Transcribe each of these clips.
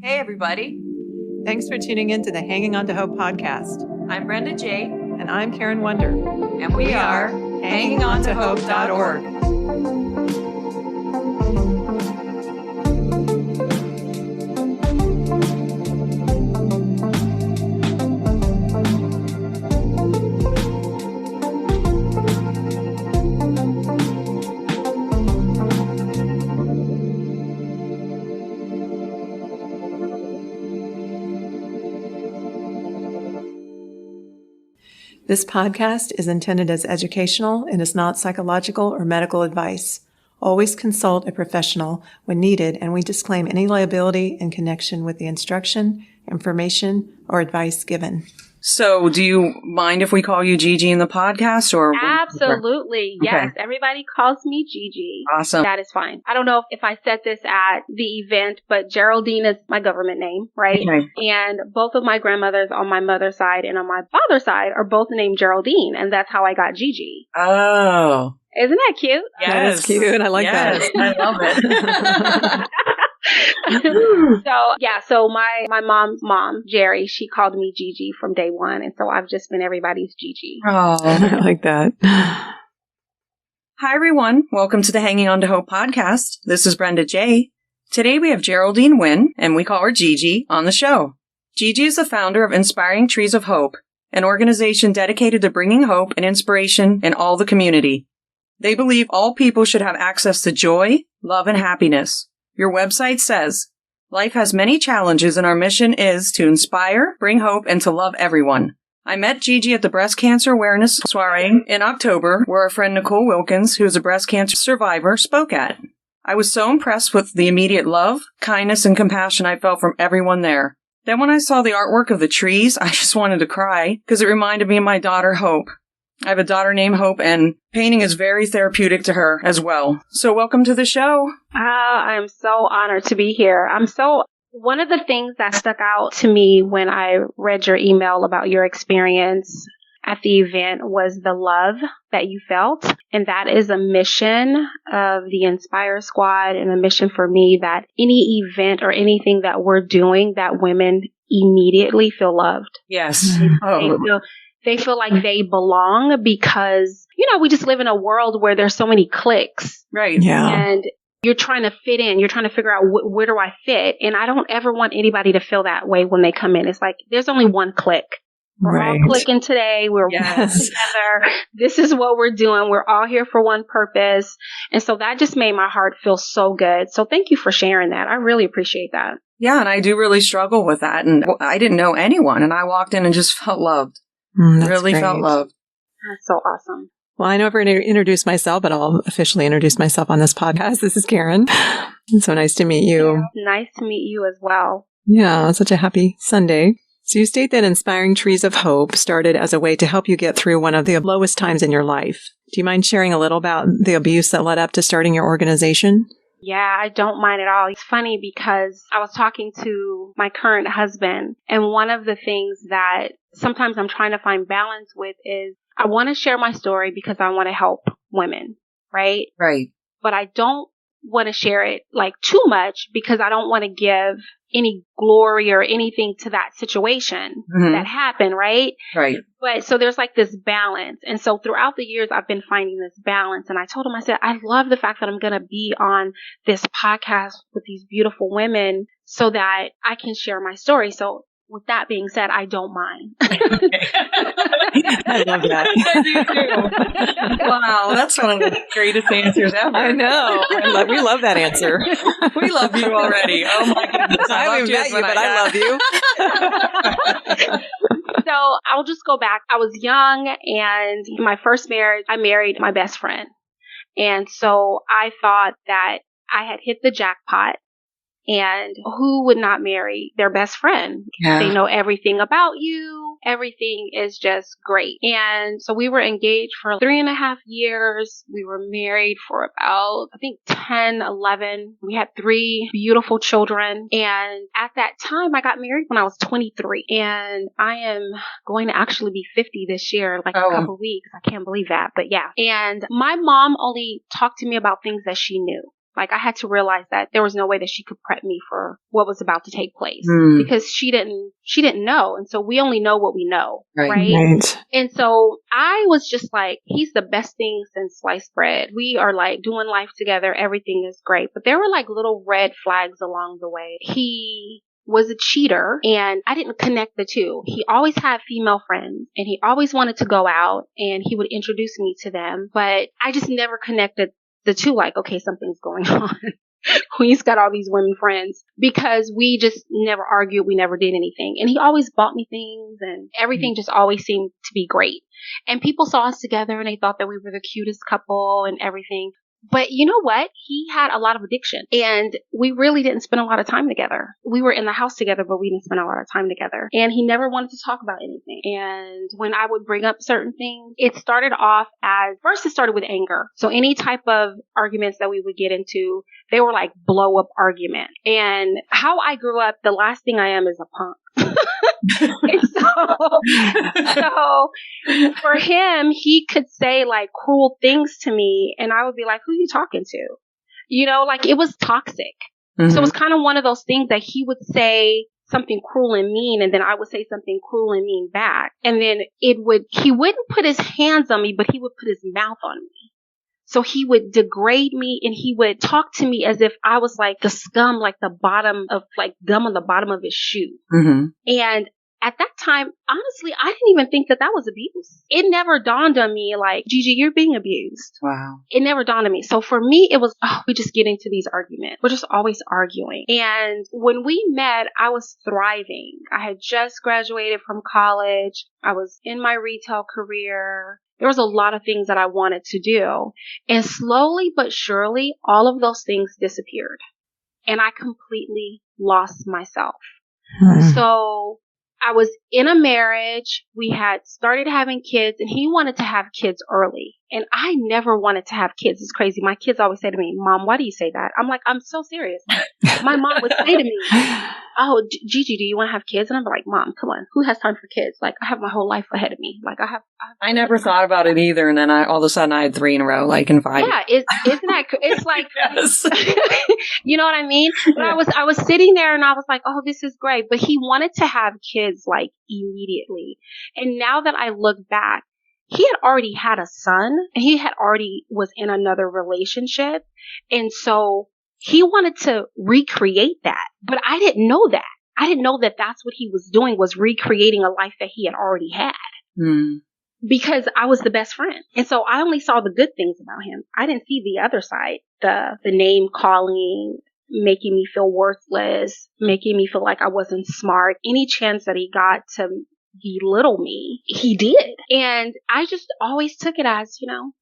Hey, everybody. Thanks for tuning in to the Hanging On to Hope podcast. I'm Brenda J. And I'm Karen Wonder. And we are HangingOnToHope.org. This podcast is intended as educational and is not psychological or medical advice. Always consult a professional when needed, and we disclaim any liability in connection with the instruction, information, or advice given. So, do you mind if we call you Gigi in the podcast? Or Absolutely. Yes. Okay. Everybody calls me Gigi. Awesome. That is fine. I don't know if I said this at the event, but Geraldine is my government name, right? Okay. And both of my grandmothers on my mother's side and on my father's side are both named Geraldine. And that's how I got Gigi. Oh. Isn't that cute? Yes. That is cute. I like that. I love it. So my mom's mom, Jerry, she called me Gigi from day one. And so I've just been everybody's Gigi. Oh. I like that. Hi, everyone. Welcome to the Hanging On to Hope podcast. This is Brenda J. Today we have Geraldine Wynn, and we call her Gigi, on the show. Gigi is the founder of Inspiring Trees of Hope, an organization dedicated to bringing hope and inspiration in all the community. They believe all people should have access to joy, love, and happiness. Your website says, life has many challenges and our mission is to inspire, bring hope, and to love everyone. I met Gigi at the Breast Cancer Awareness Soiree in October, where our friend Nicole Wilkins, who is a breast cancer survivor, spoke at. I was so impressed with the immediate love, kindness, and compassion I felt from everyone there. Then when I saw the artwork of the trees, I just wanted to cry because it reminded me of my daughter, Hope. I have a daughter named Hope, and painting is very therapeutic to her as well. So welcome to the show. I'm so honored to be here. One of the things that stuck out to me when I read your email about your experience at the event was the love that you felt. And that is a mission of the Inspire Squad and a mission for me that any event or anything that we're doing, that women immediately feel loved. Yes. They feel like they belong because, we just live in a world where there's so many cliques. Right. Yeah. And you're trying to fit in. You're trying to figure out where do I fit? And I don't ever want anybody to feel that way when they come in. It's like there's only one clique. We're all clicking today. We're working together. This is what we're doing. We're all here for one purpose. And so that just made my heart feel so good. So thank you for sharing that. I really appreciate that. Yeah, and I do really struggle with that. And I didn't know anyone, and I walked in and just felt loved. Really great. felt loved. That's so awesome. Well, I never introduced myself, but I'll officially introduce myself on this podcast. This is Karen. It's so nice to meet you. Yeah, nice to meet you as well. Yeah, such a happy Sunday. So you state that Inspiring Trees of Hope started as a way to help you get through one of the lowest times in your life. Do you mind sharing a little about the abuse that led up to starting your organization? Yeah, I don't mind at all. It's funny because I was talking to my current husband, and one of the things that sometimes I'm trying to find balance with is I want to share my story because I want to help women, right? Right. But I don't want to share it like too much because I don't want to give any glory or anything to that situation that happened, right? Right. But so there's like this balance. And so throughout the years, I've been finding this balance. And I told him, I said, I love the fact that I'm going to be on this podcast with these beautiful women so that I can share my story. So with that being said, I don't mind. I love that. I do too. Wow, that's one of the greatest answers ever. I know. We love that answer. We love you already. Oh my goodness. I haven't met you, but I love you. So I'll just go back. I was young, and my first marriage, I married my best friend. And so I thought that I had hit the jackpot. And who would not marry their best friend? Yeah. They know everything about you. Everything is just great. And so we were engaged for 3.5 years. We were married for about, 10, 11. We had 3 beautiful children. And at that time, I got married when I was 23. And I am going to actually be 50 this year, like a couple weeks. I can't believe that. But yeah. And my mom only talked to me about things that she knew. Like, I had to realize that there was no way that she could prep me for what was about to take place because she didn't know. And so we only know what we know. Right. And so I was just like, he's the best thing since sliced bread. We are like doing life together. Everything is great. But there were like little red flags along the way. He was a cheater, and I didn't connect the two. He always had female friends, and he always wanted to go out, and he would introduce me to them. But I just never connected the two, like, okay, something's going on. He's got all these women friends, because we just never argued. We never did anything. And he always bought me things, and everything just always seemed to be great. And people saw us together, and they thought that we were the cutest couple and everything. But you know what? He had a lot of addiction, and we really didn't spend a lot of time together. We were in the house together, but we didn't spend a lot of time together. And he never wanted to talk about anything. And when I would bring up certain things, it started off as, first it started with anger. So any type of arguments that we would get into, they were like blow up argument. And how I grew up, the last thing I am is a punk. so for him, he could say like cruel things to me, and I would be like, who are you talking to? You know, like, it was toxic. So it was kind of one of those things that he would say something cruel and mean, and then I would say something cruel and mean back. And then he wouldn't put his hands on me, but he would put his mouth on me. So he would degrade me, and he would talk to me as if I was like the scum, like the bottom of, like, gum on the bottom of his shoe. And at that time, honestly, I didn't even think that was abuse. It never dawned on me like, Gigi, you're being abused. Wow. It never dawned on me. So for me, it was, we just get into these arguments. We're just always arguing. And when we met, I was thriving. I had just graduated from college. I was in my retail career. There was a lot of things that I wanted to do. And slowly but surely, all of those things disappeared. And I completely lost myself. So I was in a marriage. We had started having kids, and he wanted to have kids early. And I never wanted to have kids. It's crazy. My kids always say to me, Mom, why do you say that? I'm like, I'm so serious. My mom would say to me, oh, Gigi, do you want to have kids? And I'm like, Mom, come on. Who has time for kids? Like, I have my whole life ahead of me. Like, I never thought about it either. And then all of a sudden I had 3 in a row, like in 5. Yeah. Isn't that, it's like, Yes. you know what I mean? But I was sitting there, and I was like, oh, this is great. But he wanted to have kids like immediately. And now that I look back, he had already had a son, and he had already was in another relationship. And so he wanted to recreate that. But I didn't know that. I didn't know that that's what he was doing, was recreating a life that he had already had. Because I was the best friend. And so I only saw the good things about him. I didn't see the other side, the name calling, making me feel worthless, making me feel like I wasn't smart. Any chance that he got to belittle me, he did. And I just always took it as,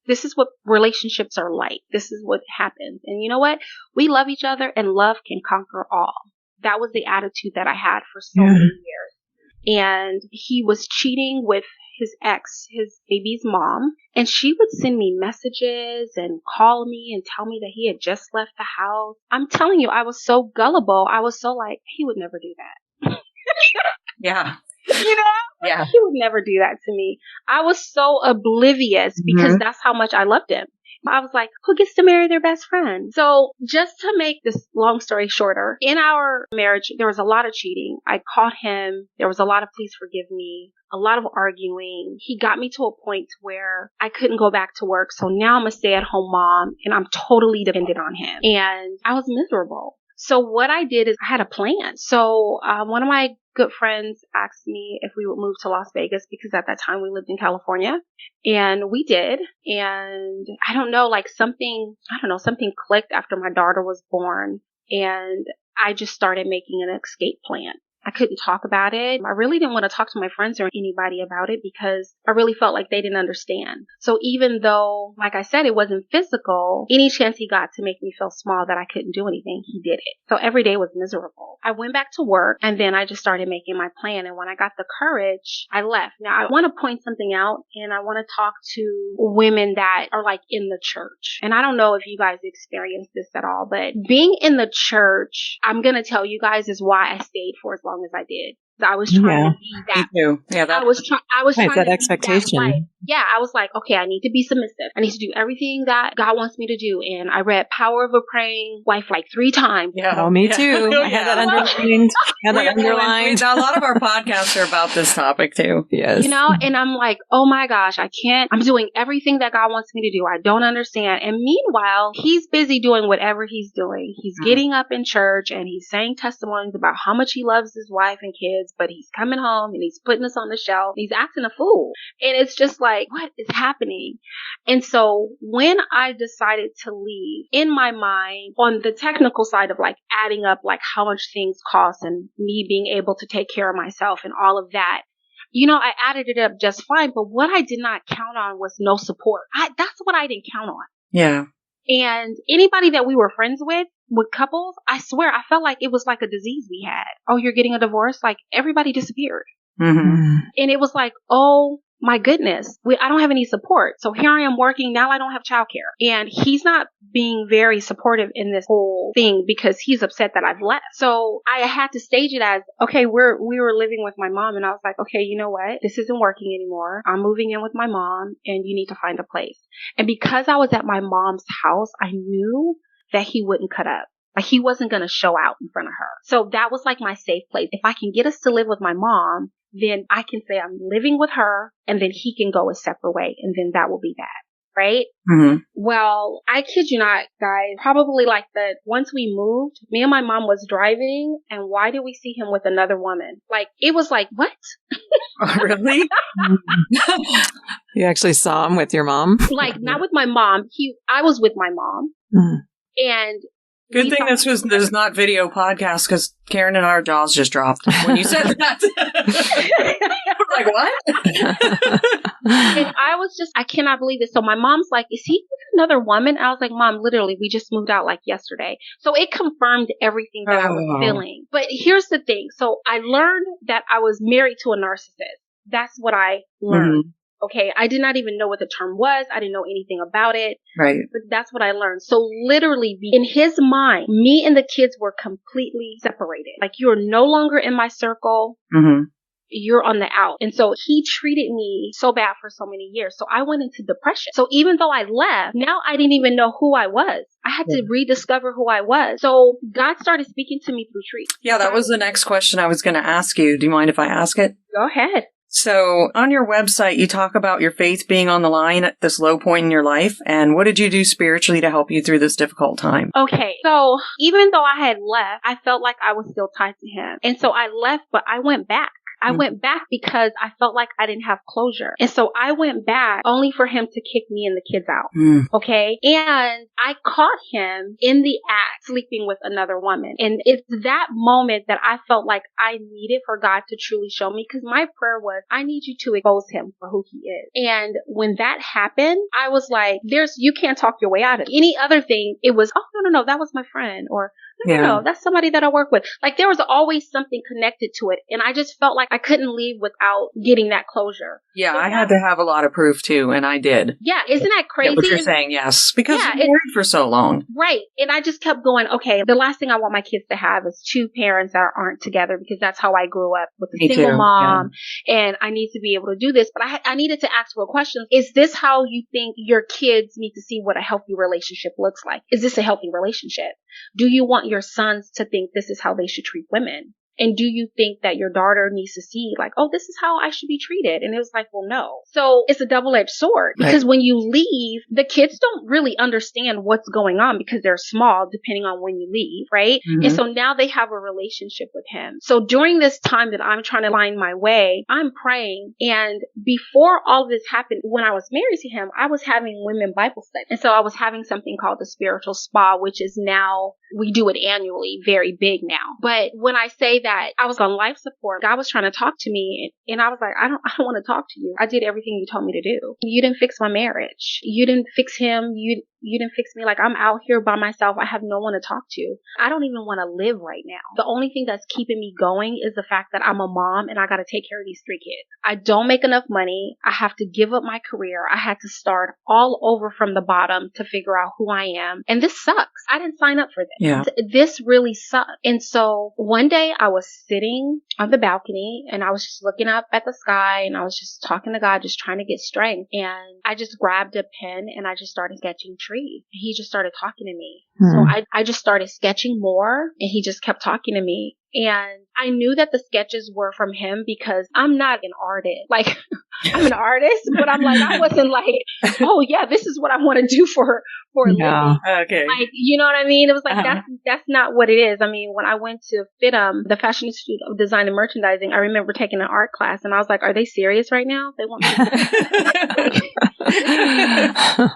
this is what relationships are like. This is what happens. And you know what? We love each other, and love can conquer all. That was the attitude that I had for so many years. And he was cheating with his ex, his baby's mom, and she would send me messages and call me and tell me that he had just left the house. I'm telling you, I was so gullible. I was so like, he would never do that. Yeah. Yeah. He would never do that to me. I was so oblivious because that's how much I loved him. I was like, who gets to marry their best friend? So just to make this long story shorter, in our marriage, there was a lot of cheating. I caught him. There was a lot of please forgive me, a lot of arguing. He got me to a point where I couldn't go back to work. So now I'm a stay-at-home mom, and I'm totally dependent on him. And I was miserable. So what I did is I had a plan. So one of my good friends asked me if we would move to Las Vegas, because at that time we lived in California, and we did. And I don't know, like something clicked after my daughter was born, and I just started making an escape plan. I couldn't talk about it. I really didn't want to talk to my friends or anybody about it because I really felt like they didn't understand. So even though, like I said, it wasn't physical, any chance he got to make me feel small that I couldn't do anything, he did it. So every day was miserable. I went back to work, and then I just started making my plan. And when I got the courage, I left. Now I want to point something out, and I want to talk to women that are like in the church. And I don't know if you guys experienced this at all, but being in the church, I'm going to tell you guys, is why I stayed for as long as I did. I was trying to be that. Me too. Yeah, I was trying that to expectation. be that light. Yeah, I was like, okay, I need to be submissive. I need to do everything that God wants me to do. And I read Power of a Praying Wife like 3 times. Yeah. Oh, me too. I had that underlined. A lot of our podcasts are about this topic too. Yes. You know, and I'm like, oh my gosh, I can't. I'm doing everything that God wants me to do. I don't understand. And meanwhile, he's busy doing whatever he's doing. He's getting up in church and he's saying testimonies about how much he loves his wife and kids, but he's coming home and he's putting us on the shelf. He's acting a fool. And it's just like, what is happening? And so when I decided to leave, in my mind, on the technical side of like adding up like how much things cost and me being able to take care of myself and all of that, you know, I added it up just fine. But what I did not count on was no support. That's what I didn't count on. Yeah. And anybody that we were friends with couples, I swear, I felt like it was like a disease we had. Oh, you're getting a divorce? Like everybody disappeared. Mm-hmm. And it was like, oh my goodness, I don't have any support. So here I am working. Now I don't have childcare. And he's not being very supportive in this whole thing because he's upset that I've left. So I had to stage it as, okay, we were living with my mom. And I was like, okay, you know what? This isn't working anymore. I'm moving in with my mom and you need to find a place. And because I was at my mom's house, I knew that he wouldn't cut up. Like he wasn't going to show out in front of her. So that was like my safe place. If I can get us to live with my mom, then I can say I'm living with her and then he can go a separate way. And then that will be that. Right? Mm-hmm. Well, I kid you not, guys, probably like once we moved, me and my mom was driving and why did we see him with another woman? Like, it was like, what? Oh, really? You actually saw him with your mom? Like, not with my mom. I was with my mom. Mm. And good thing this is not video podcast because Karen and our jaws just dropped when you said that. We're like, what? And I was just, I cannot believe this. So my mom's like, is he with another woman? I was like, Mom, literally, we just moved out like yesterday. So it confirmed everything that I was feeling. But here's the thing. So I learned that I was married to a narcissist. That's what I learned. Mm-hmm. Okay, I did not even know what the term was. I didn't know anything about it. Right. But that's what I learned. So literally, in his mind, me and the kids were completely separated. Like, you're no longer in my circle. Mm-hmm. You're on the out. And so he treated me so bad for so many years. So I went into depression. So even though I left, now I didn't even know who I was. I had to rediscover who I was. So God started speaking to me through trees. Yeah, that was the next question I was going to ask you. Do you mind if I ask it? Go ahead. So on your website, you talk about your faith being on the line at this low point in your life. And what did you do spiritually to help you through this difficult time? Okay. So even though I had left, I felt like I was still tied to him. And so I left, but I went back. I went back because I felt like I didn't have closure. And so I went back only for him to kick me and the kids out. Okay. And I caught him in the act sleeping with another woman. And it's that moment that I felt like I needed for God to truly show me, because my prayer was, I need you to expose him for who he is. And when that happened, I was like, you can't talk your way out of it. Any other thing, it was, oh, no, that was my friend. Or no, that's somebody that I work with. Like, there was always something connected to it. And I just felt like I couldn't leave without getting that closure. Yeah, so I had to have a lot of proof too, and I did. Yeah, isn't that crazy? Yeah, what you're saying, yes. Because you're married for so long. Right. And I just kept going, okay, the last thing I want my kids to have is 2 parents that aren't together, because that's how I grew up, with a single mom. Yeah. And I need to be able to do this. But I needed to ask real questions. Is this how you think your kids need to see what a healthy relationship looks like? Is this a healthy relationship? Do you want your sons to think this is how they should treat women? And do you think that your daughter needs to see, like, oh, this is how I should be treated? And it was like, well, no. So it's a double-edged sword, because when you leave, the kids don't really understand what's going on because they're small, depending on when you leave, right? Mm-hmm. And so now they have a relationship with him. So during this time that I'm trying to find my way, I'm praying. And before all this happened, when I was married to him, I was having women Bible study. And so I was having something called the Spiritual Spa, which is now, we do it annually, very big now. But when I say that I was on life support, God was trying to talk to me, and I was like, I don't want to talk to you. I did everything you told me to do. You didn't fix my marriage. You didn't fix him. You didn't fix me. Like, I'm out here by myself. I have no one to talk to. I don't even want to live right now. The only thing that's keeping me going is the fact that I'm a mom and I got to take care of these 3 kids. I don't make enough money. I have to give up my career. I had to start all over from the bottom to figure out who I am. And this sucks. I didn't sign up for this. Yeah. This really sucked. And so one day I was sitting on the balcony and I was just looking up at the sky and I was just talking to God, just trying to get strength. And I just grabbed a pen and I just started sketching trees. He just started talking to me. So I just started sketching more and he just kept talking to me. And I knew that the sketches were from him because I'm not an artist. Like, I'm an artist, but I'm like, I wasn't like, oh yeah, this is what I want to do for a living. Okay. Like, you know what I mean? It was like, that's not what it is. I mean, when I went to FITM, the Fashion Institute of Design and Merchandising, I remember taking an art class and I was like, are they serious right now? They want me to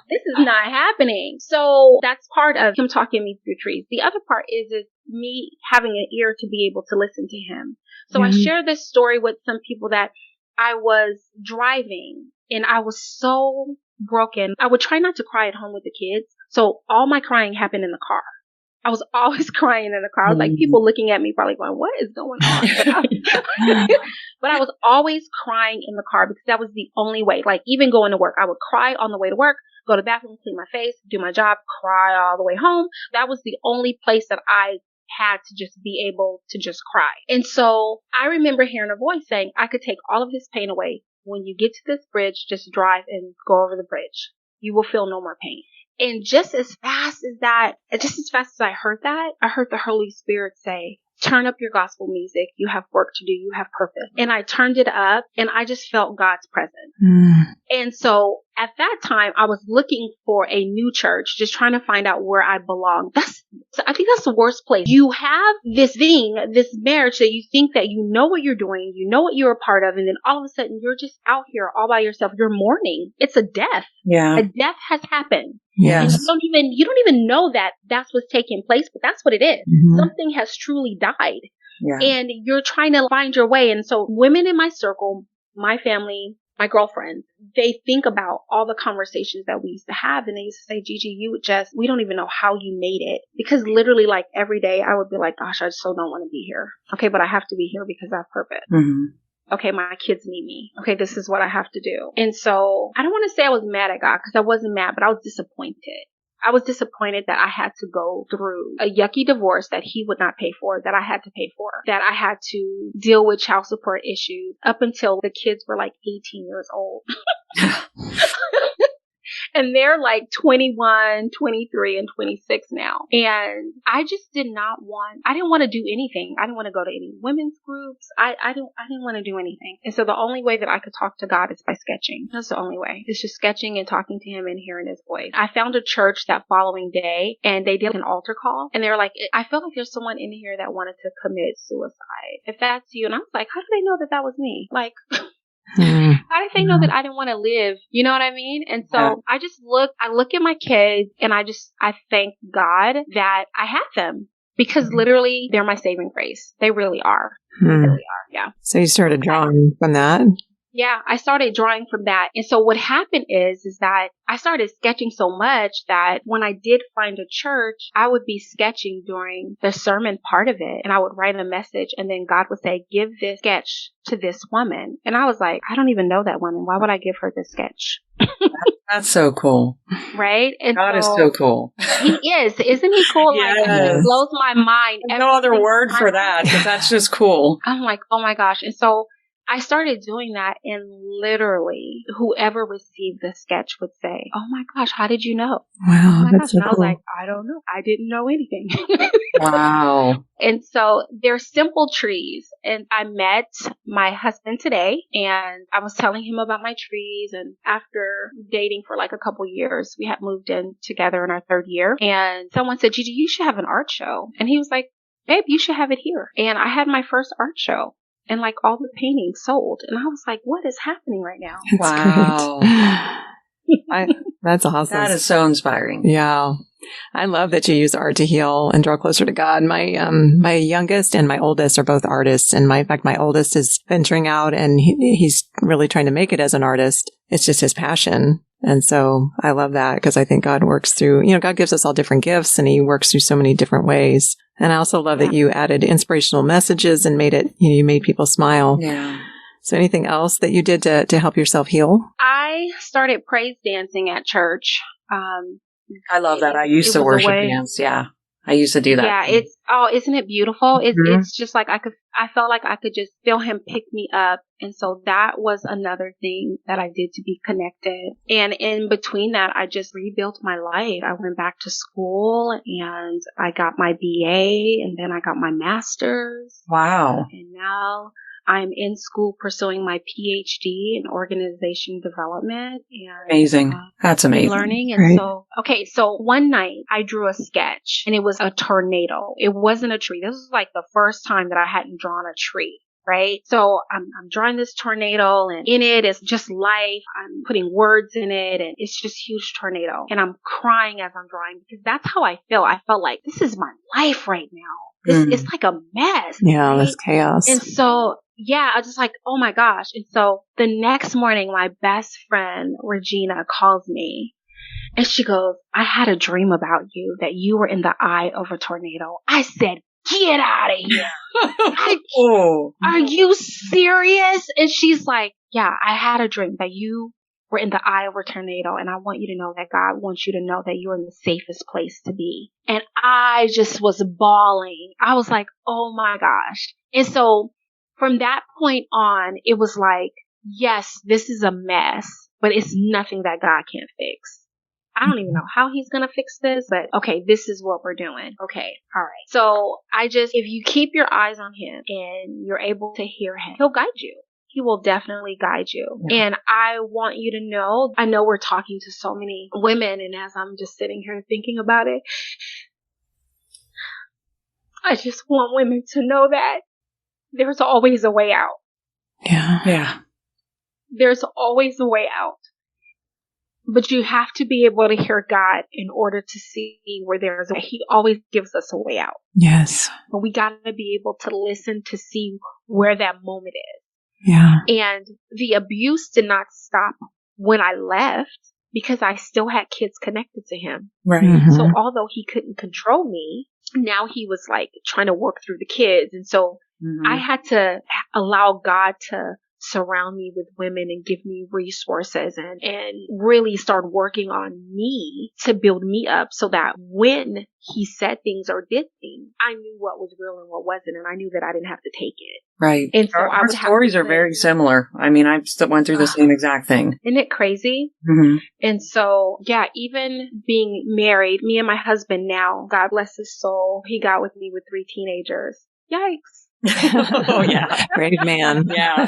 this is not happening. So that's part of him talking me through trees. The other part is me having an ear to be able to listen to him. So I share this story with some people that I was driving and I was so broken. I would try not to cry at home with the kids. So all my crying happened in the car. I was always crying in the car. I was like, people looking at me probably going, what is going on? But I was always crying in the car because that was the only way. Like even going to work, I would cry on the way to work, go to the bathroom, clean my face, do my job, cry all the way home. That was the only place that I had to just be able to just cry. And so I remember hearing a voice saying, I could take all of this pain away. When you get to this bridge, just drive and go over the bridge. You will feel no more pain. And just as fast as I heard that, I heard the Holy Spirit say, turn up your gospel music. You have work to do. You have purpose. And I turned it up and I just felt God's presence. And so at that time, I was looking for a new church, just trying to find out where I belong. I think that's the worst place. You have this marriage that you think that you know what you're doing, you know what you're a part of, and then all of a sudden you're just out here all by yourself. You're mourning. It's a death. Yeah. A death has happened. Yes. And you don't even know that that's what's taking place, but that's what it is. Something has truly died. Yeah. And you're trying to find your way. And so women in my circle, my family, my girlfriends, they think about all the conversations that we used to have. And they used to say, Gigi, we don't even know how you made it. Because literally like every day I would be like, gosh, I so don't want to be here. Okay, but I have to be here because I have purpose. Okay, my kids need me. Okay, this is what I have to do. And so I don't want to say I was mad at God because I wasn't mad, but I was disappointed. I was disappointed that I had to go through a yucky divorce that he would not pay for, that I had to pay for, that I had to deal with child support issues up until the kids were like 18 years old. And they're like 21, 23, and 26 now. And I just I didn't want to do anything. I didn't want to go to any women's groups. I didn't want to do anything. And so the only way that I could talk to God is by sketching. That's the only way. It's just sketching and talking to him and hearing his voice. I found a church that following day and they did an altar call. And they were like, I feel like there's someone in here that wanted to commit suicide. If that's you. And I was like, how do they know that was me? Like... How did they know that I didn't want to live? You know what I mean? And so I look at my kids and I thank God that I have them because literally they're my saving grace. They really are. They really are. Yeah. So you started drawing from that? Yeah, I started drawing from that. And so what happened is that I started sketching so much that when I did find a church, I would be sketching during the sermon part of it. And I would write a message and then God would say, give this sketch to this woman. And I was like, I don't even know that woman. Why would I give her this sketch? That's so cool. Right? And God is so cool. He is. Isn't he cool? Yes. Like, it blows my mind. No other word for that because that's just cool. I'm like, oh my gosh. And so I started doing that and literally whoever received the sketch would say, oh my gosh, how did you know? Wow. Oh That's so and I was cool. like, I don't know. I didn't know anything. Wow. And so they're simple trees. And I met my husband today and I was telling him about my trees. And after dating for like a couple years, we had moved in together in our third year. And someone said, Gigi, you should have an art show. And he was like, babe, you should have it here. And I had my first art show. And like all the paintings sold. And I was like, what is happening right now? Wow. That's awesome. That is so inspiring. Yeah. I love that you use art to heal and draw closer to God. My youngest and my oldest are both artists. And in fact, my oldest is venturing out and he's really trying to make it as an artist. It's just his passion. And so I love that because I think God works through, God gives us all different gifts and he works through so many different ways. And I also love that you added inspirational messages and made it, you made people smile. Yeah. So anything else that you did to help yourself heal? I started praise dancing at church. I love that. I used to worship dance. Yeah. I used to do that. Yeah, isn't it beautiful? It's just like I felt like I could just feel him pick me up. And so that was another thing that I did to be connected. And in between that, I just rebuilt my life. I went back to school and I got my BA and then I got my master's. Wow. And now I'm in school pursuing my PhD in organization development. And, amazing. That's amazing. Learning. And so one night I drew a sketch and it was a tornado. It wasn't a tree. This was like the first time that I hadn't drawn a tree. Right. So I'm drawing this tornado and in it is just life. I'm putting words in it and it's just huge tornado. And I'm crying as I'm drawing because that's how I feel. I felt like this is my life right now. It's like a mess. Yeah, right? This chaos. And so, yeah, I was just like, oh my gosh. And so the next morning, my best friend, Regina, calls me and she goes, I had a dream about you, that you were in the eye of a tornado. I said, get out of here. Are you serious? And she's like, yeah, I had a dream that you were in the eye of a tornado. And I want you to know that God wants you to know that you're in the safest place to be. And I just was bawling. I was like, oh my gosh. And so from that point on, it was like, yes, this is a mess, but it's nothing that God can't fix. I don't even know how he's going to fix this, but okay, this is what we're doing. Okay. All right. So if you keep your eyes on him and you're able to hear him, he'll guide you. He will definitely guide you. Yeah. And I want you to know, I know we're talking to so many women, and as I'm just sitting here thinking about it, I just want women to know that there's always a way out. Yeah. Yeah. There's always a way out. But you have to be able to hear God in order to see where there's a way. He always gives us a way out. Yes. But we got to be able to listen to see where that moment is. Yeah. And the abuse did not stop when I left because I still had kids connected to him. Right. Mm-hmm. So although he couldn't control me, now he was like trying to work through the kids. And so I had to allow God to surround me with women and give me resources and really start working on me to build me up so that when he said things or did things, I knew what was real and what wasn't, and I knew that I didn't have to take it. Right. And so our stories are very similar. I mean, I still went through the same exact thing. Isn't it crazy? Mm-hmm. And so, yeah, even being married, me and my husband now, God bless his soul, he got with me with 3 teenagers. Yikes. Oh, yeah. Brave man. Yeah.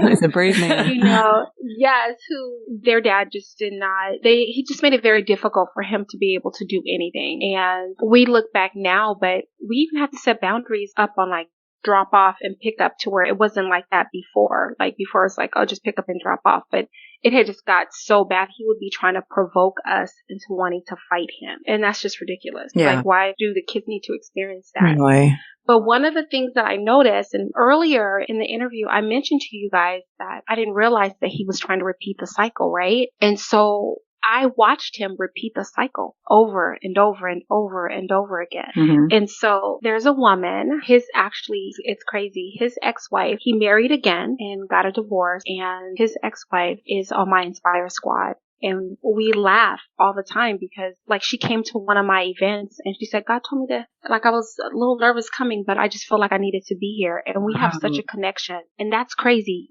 He's a brave man. You know, yes, who their dad just did not, he just made it very difficult for him to be able to do anything. And we look back now, but we even had to set boundaries up on like drop off and pick up to where it wasn't like that before. Like before it's like, oh, just pick up and drop off. But it had just got so bad. He would be trying to provoke us into wanting to fight him. And that's just ridiculous. Yeah. Like, why do the kids need to experience that? Really? But one of the things that I noticed, and earlier in the interview, I mentioned to you guys that I didn't realize that he was trying to repeat the cycle, right? And so I watched him repeat the cycle over and over and over and over again. Mm-hmm. And so there's a woman, it's crazy. His ex-wife, he married again and got a divorce, and his ex-wife is on my Inspire squad. And we laugh all the time because like she came to one of my events and she said, God told me to, like I was a little nervous coming, but I just felt like I needed to be here. And we have such a connection. And that's crazy.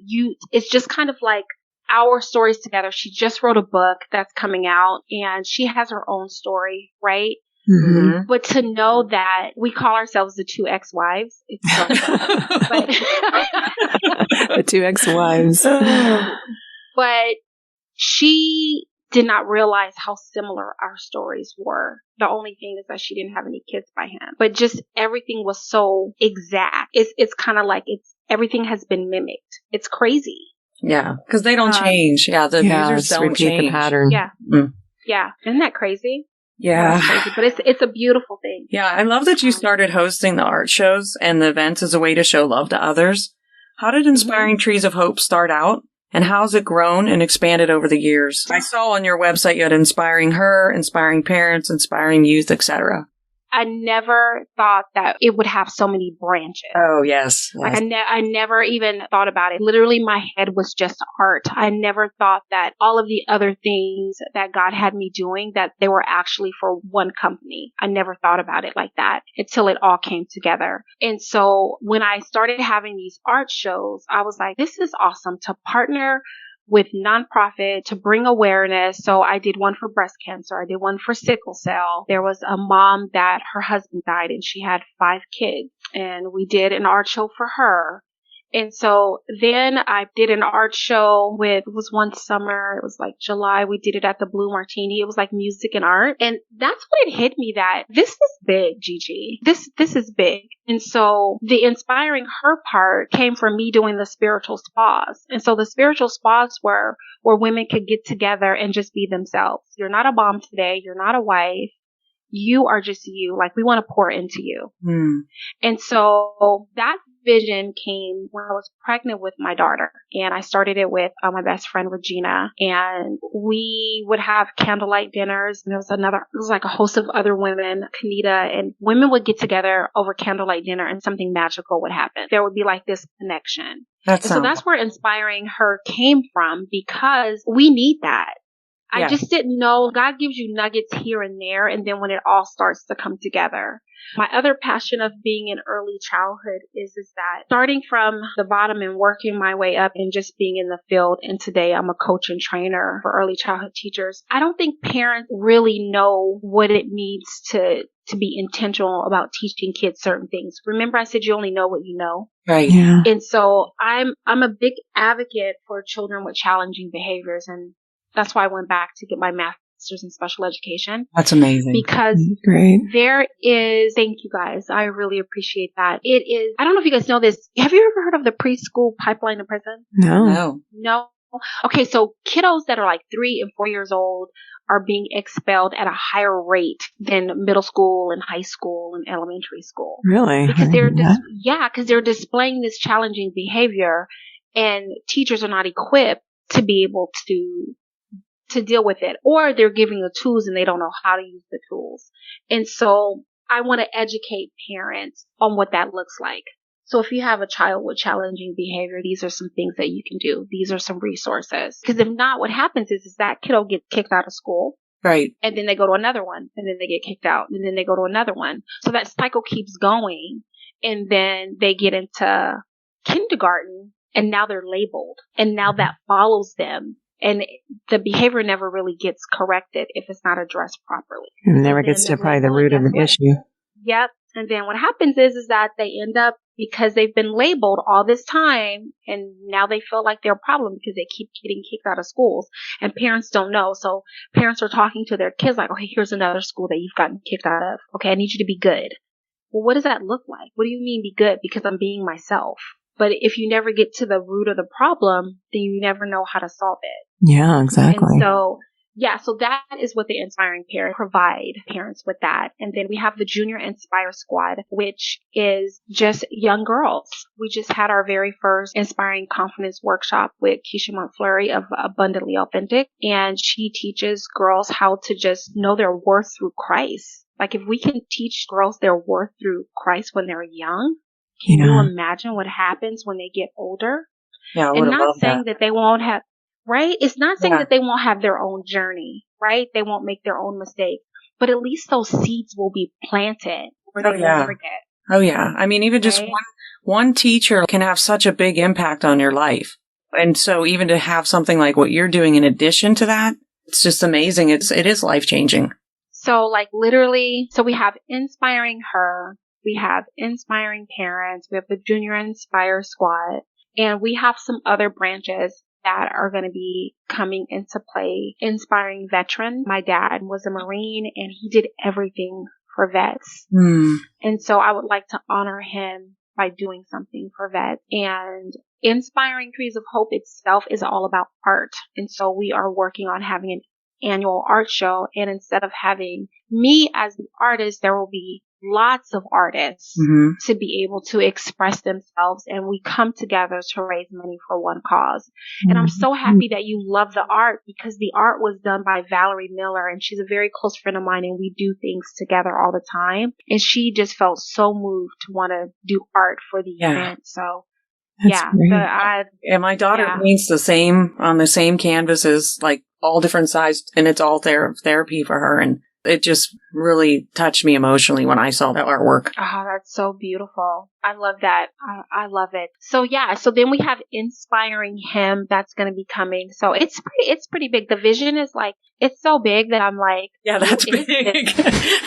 It's just kind of like our stories together. She just wrote a book that's coming out and she has her own story, right? Mm-hmm. But to know that we call ourselves the 2 ex-wives, it's so but The 2 ex-wives. But she did not realize how similar our stories were. The only thing is that she didn't have any kids by him. But just everything was so exact. It's kind of like everything has been mimicked. It's crazy. Yeah, because they don't change. Yeah, the abusers don't repeat change. the pattern. Yeah. Yeah. Isn't that crazy? Yeah. Crazy. But it's a beautiful thing. Yeah, I love that you started hosting the art shows and the events as a way to show love to others. How did Inspiring Trees of Hope start out? And how's it grown and expanded over the years? I saw on your website you had Inspiring Her, Inspiring Parents, Inspiring Youth, etc. I never thought that it would have so many branches. Oh, yes. Like I never even thought about it. Literally, my head was just art. I never thought that all of the other things that God had me doing, that they were actually for one company. I never thought about it like that until it all came together. And so when I started having these art shows, I was like, this is awesome to partner with nonprofit to bring awareness. So I did one for breast cancer. I did one for sickle cell. There was a mom that her husband died and she had 5 kids, and we did an art show for her. And so then I did an art show it was one summer, it was like July, we did it at the Blue Martini. It was like music and art. And that's when it hit me that this is big, GiGi. This is big. And so the inspiring her part came from me doing the spiritual spas. And so the spiritual spas were where women could get together and just be themselves. You're not a mom today. You're not a wife. You are just you. Like, we want to pour into you. And so that vision came when I was pregnant with my daughter, and I started it with my best friend Regina, and we would have candlelight dinners, and it was like a host of other women, Kanita, and women would get together over candlelight dinner and something magical would happen. There would be like this connection. So that's where inspiring her came from, because we need that. I just didn't know. God gives you nuggets here and there, and then when it all starts to come together. My other passion of being in early childhood is that starting from the bottom and working my way up and just being in the field. And today I'm a coach and trainer for early childhood teachers. I don't think parents really know what it means to be intentional about teaching kids certain things. Remember, I said you only know what you know. Right. Yeah. And so I'm a big advocate for children with challenging behaviors, and that's why I went back to get my master's in special education. That's amazing. Because Great. there is, thank you guys. I really appreciate that. It is, I don't know if you guys know this. Have you ever heard of the preschool pipeline in prison? No. No? Okay, so kiddos that are like 3 and 4 years old are being expelled at a higher rate than middle school and high school and elementary school. Really? Because they're displaying this challenging behavior, and teachers are not equipped to be able to deal with it, or they're giving the tools and they don't know how to use the tools. And so I want to educate parents on what that looks like. So if you have a child with challenging behavior, these are some things that you can do. These are some resources. Because if not, what happens is that kiddo gets kicked out of school. Right. And then they go to another one, and then they get kicked out, and then they go to another one. So that cycle keeps going, and then they get into kindergarten, and now they're labeled, and now that follows them. And the behavior never really gets corrected if it's not addressed properly. It never gets to probably the root of the issue. Yep. And then what happens is that they end up, because they've been labeled all this time, and now they feel like they're a problem because they keep getting kicked out of schools, and parents don't know. So parents are talking to their kids like, okay, here's another school that you've gotten kicked out of. Okay, I need you to be good. Well, what does that look like? What do you mean be good? Because I'm being myself. But if you never get to the root of the problem, then you never know how to solve it. Yeah, exactly. And so that is what the Inspiring Parent provide parents with that. And then we have the Junior Inspire Squad, which is just young girls. We just had our very first Inspiring Confidence workshop with Keisha Montfleury of Abundantly Authentic. And she teaches girls how to just know their worth through Christ. Like, if we can teach girls their worth through Christ when they're young, can you imagine what happens when they get older? Yeah, and not saying that they won't have, right? It's not saying that they won't have their own journey, right? They won't make their own mistakes, but at least those seeds will be planted where they won't forget. Oh yeah. I mean, even just one teacher can have such a big impact on your life. And so even to have something like what you're doing in addition to that, it's just amazing. It is life-changing. So like literally, so we have Inspiring Her, we have Inspiring Parents, we have the Junior Inspire Squad, and we have some other branches that are going to be coming into play. Inspiring Veteran. My dad was a Marine, and he did everything for vets. And so I would like to honor him by doing something for vets. And Inspiring Trees of Hope itself is all about art. And so we are working on having an annual art show. And instead of having me as the artist, there will be lots of artists Mm-hmm. to be able to express themselves, and we come together to raise money for one cause. And I'm so happy that you love the art, because the art was done by Valerie Miller, and she's a very close friend of mine, and we do things together all the time. And she just felt so moved to want to do art for the event. So That's great. And my daughter paints the same on the same canvases, like all different sized, and it's all therapy for her. And it just really touched me emotionally when I saw that artwork. Oh, that's so beautiful. I love that. I love it. So so then we have Inspiring Him that's going to be coming. So it's pretty big. The vision is like, it's so big that I'm like, yeah, that's big.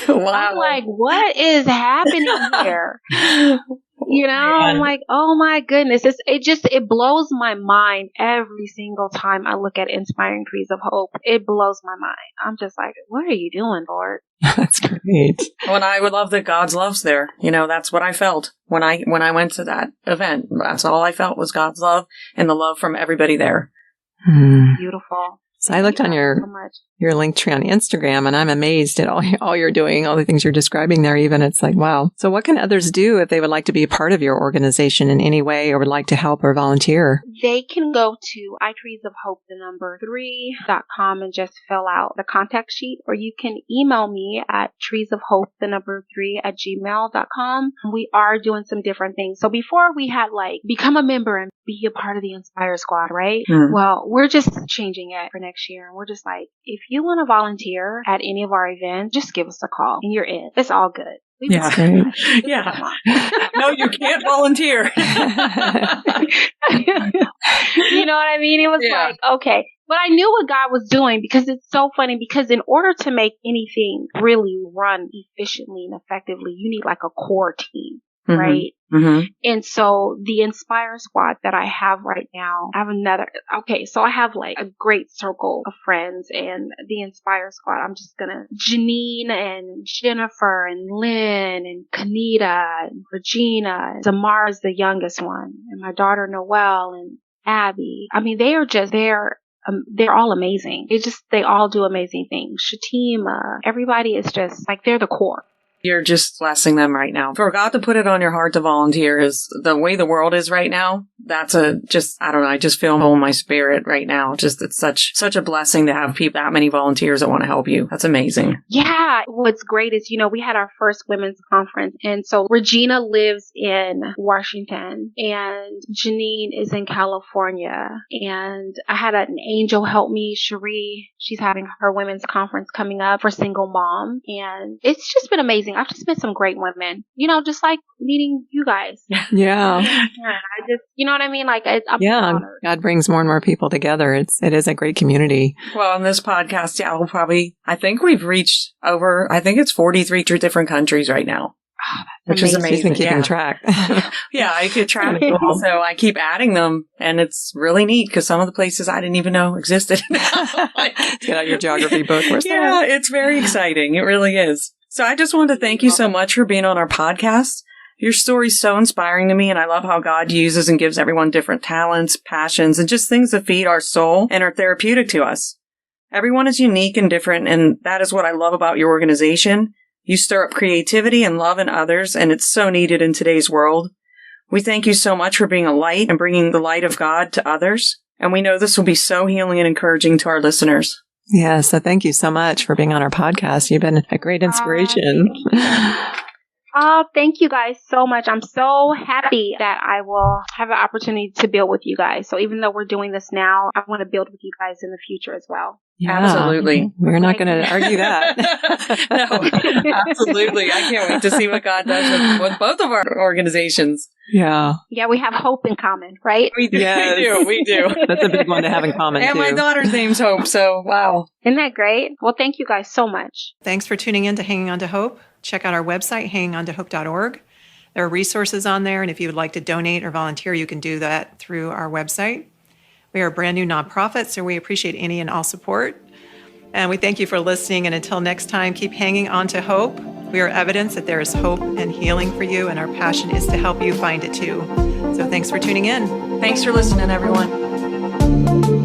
Wow. I'm like, what is happening here? I'm like, oh my goodness. It blows my mind every single time I look at Inspiring Trees of Hope. It blows my mind. I'm just like, what are you doing, Lord? That's great. When I would love that God's love's there. That's what I felt when I went to that event. That's all I felt was God's love and the love from everybody there. Beautiful. So I looked on your link tree on Instagram, and I'm amazed at all you're doing, all the things you're describing there even. It's like, wow. So what can others do if they would like to be a part of your organization in any way or would like to help or volunteer? They can go to itreesofhope3.com and just fill out the contact sheet, or you can email me at treesofhope3@gmail.com. We are doing some different things. So before we had become a member and be a part of the Inspire Squad, right? Well, we're just changing it for next year. And we're just like, if you want to volunteer at any of our events, just give us a call and you're in. It's all good. Yeah. Yeah. No, you can't volunteer. You know what I mean? It was like, okay. But I knew what God was doing, because it's so funny, because in order to make anything really run efficiently and effectively, you need like a core team. Right? Mm-hmm. And so the Inspire Squad that I have right now, I have so I have like a great circle of friends, and the Inspire Squad, I'm just gonna, Janine and Jennifer and Lynn and Kanita and Regina, and Zamara's the youngest one, and my daughter Noelle and Abby. I mean, they're all amazing. They all do amazing things. Shatima, everybody is just like, they're the core. You're just blessing them right now. For God to put it on your heart to volunteer is the way the world is right now. That's I don't know. I just feel in my spirit right now. Just, it's such a blessing to have that many volunteers that want to help you. That's amazing. Yeah. What's great is, we had our first women's conference. And so Regina lives in Washington and Janine is in California. And I had an angel help me, Cherie. She's having her women's conference coming up for single mom. And it's just been amazing. I've just met some great women, just like meeting you guys. Yeah. I just, you know what I mean? Like, I'm honored. God brings more and more people together. It is a great community. Well, on this podcast, I think we've reached it's 43 different countries right now. Oh, which is amazing. She's been keeping track. Yeah, I could track it all. So I keep adding them, and it's really neat because some of the places I didn't even know existed. Get out your geography book. Yeah, it's very exciting. It really is. So I just wanted to thank you so much for being on our podcast. Your story's so inspiring to me, and I love how God uses and gives everyone different talents, passions, and just things that feed our soul and are therapeutic to us. Everyone is unique and different, and that is what I love about your organization. You stir up creativity and love in others, and it's so needed in today's world. We thank you so much for being a light and bringing the light of God to others, and we know this will be so healing and encouraging to our listeners. Yeah, so thank you so much for being on our podcast. You've been a great inspiration. Oh, thank you guys so much. I'm so happy that I will have an opportunity to build with you guys. So even though we're doing this now, I want to build with you guys in the future as well. Yeah, absolutely. We're not going to argue that. No, absolutely. I can't wait to see what God does with both of our organizations. Yeah. Yeah, we have hope in common, right? We do. Yes. We do. That's a big one to have in common, and too. my daughter's name's Hope, so wow. Isn't that great? Well, thank you guys so much. Thanks for tuning in to Hanging On to Hope. Check out our website, hangingontohope.org. There are resources on there, and if you would like to donate or volunteer, you can do that through our website. We are a brand new nonprofit, so we appreciate any and all support. And we thank you for listening, and until next time, keep hanging on to hope. We are evidence that there is hope and healing for you, and our passion is to help you find it too. So thanks for tuning in. Thanks for listening, everyone.